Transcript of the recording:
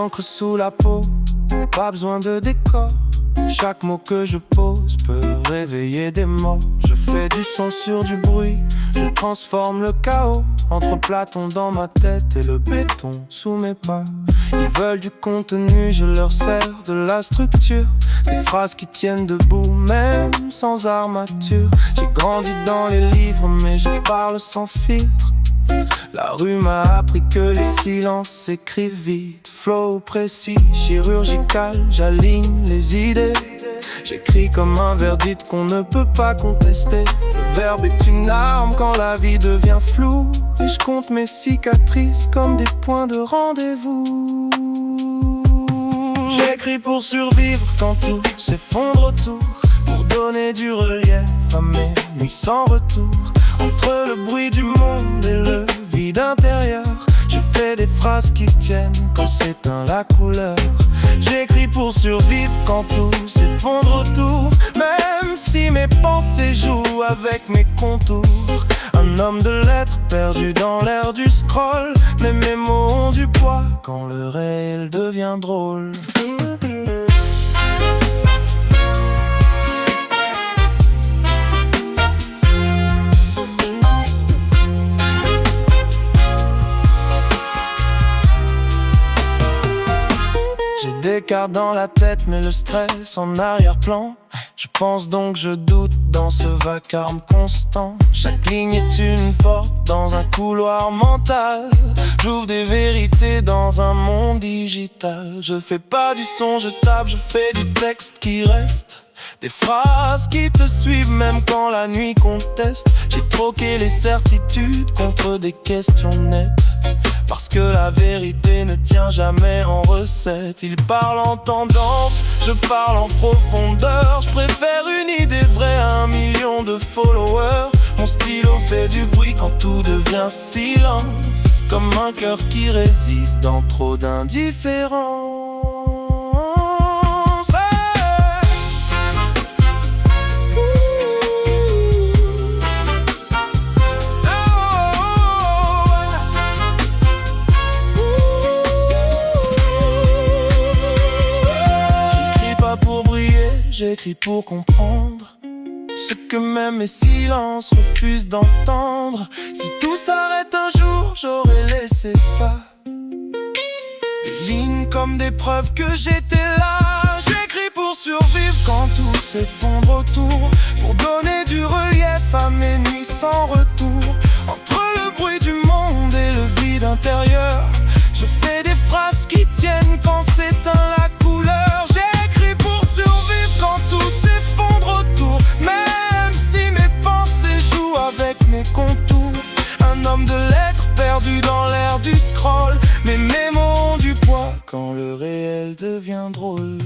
l'encre sous la peau, pas besoin de décor. Chaque mot que je pose peut réveiller des morts. Je fais du son sur du bruit, je transforme le chaos entre Platon dans ma tête et le béton sous mes pas. Ils veulent du contenu, je leur sers de la structure, des phrases qui tiennent debout même sans armature. J'ai grandi dans les livres mais je parle sans filtre. La rue m'a appris que les silences s'écrivent vite. Flow précis, chirurgical, j'aligne les idées. J'écris comme un verdict qu'on ne peut pas contester. Le verbe est une arme quand la vie devient floue. Et je compte mes cicatrices comme des points de rendez-vous. J'écris pour survivre quand tout s'effondre autour, pour donner du relief à mes nuits sans retour. Entre le bruit du monde et le vide intérieur, je fais des phrases qui tiennent quand s'éteint la couleur. J'écris pour survivre quand tout s'effondre autour, même si mes pensées jouent avec mes contours. Un homme de lettres perdu dans l'air du scroll, mais mes mots ont du poids quand le réel devient drôle. J'ai des cartes dans la tête mais le stress en arrière-plan. Je pense donc je doute dans ce vacarme constant. Chaque ligne est une porte dans un couloir mental. J'ouvre des vérités dans un monde digital. Je fais pas du son, je tape, je fais du texte qui reste. Des phrases qui te suivent même quand la nuit conteste. J'ai troqué les certitudes contre des questions nettes, parce que la vérité ne tient jamais en recette. Il parle en tendance, je parle en profondeur. Je préfère une idée vraie à 1 million de followers. Mon stylo fait du bruit quand tout devient silence, comme un cœur qui résiste dans trop d'indifférence. J'écris pour comprendre ce que même mes silences refusent d'entendre. Si tout s'arrête un jour, j'aurais laissé ça. Des lignes comme des preuves que j'étais là. J'écris pour survivre quand tout s'effondre autour, pour donner du relief à mes nuits sans retour. Entre le bruit du monde et le vide intérieur, je fais des phrases qui tiennent quand s'éteint la couleur. Un homme de lettres perdu dans l'air du scroll, mais mes mots ont du poids quand le réel devient drôle.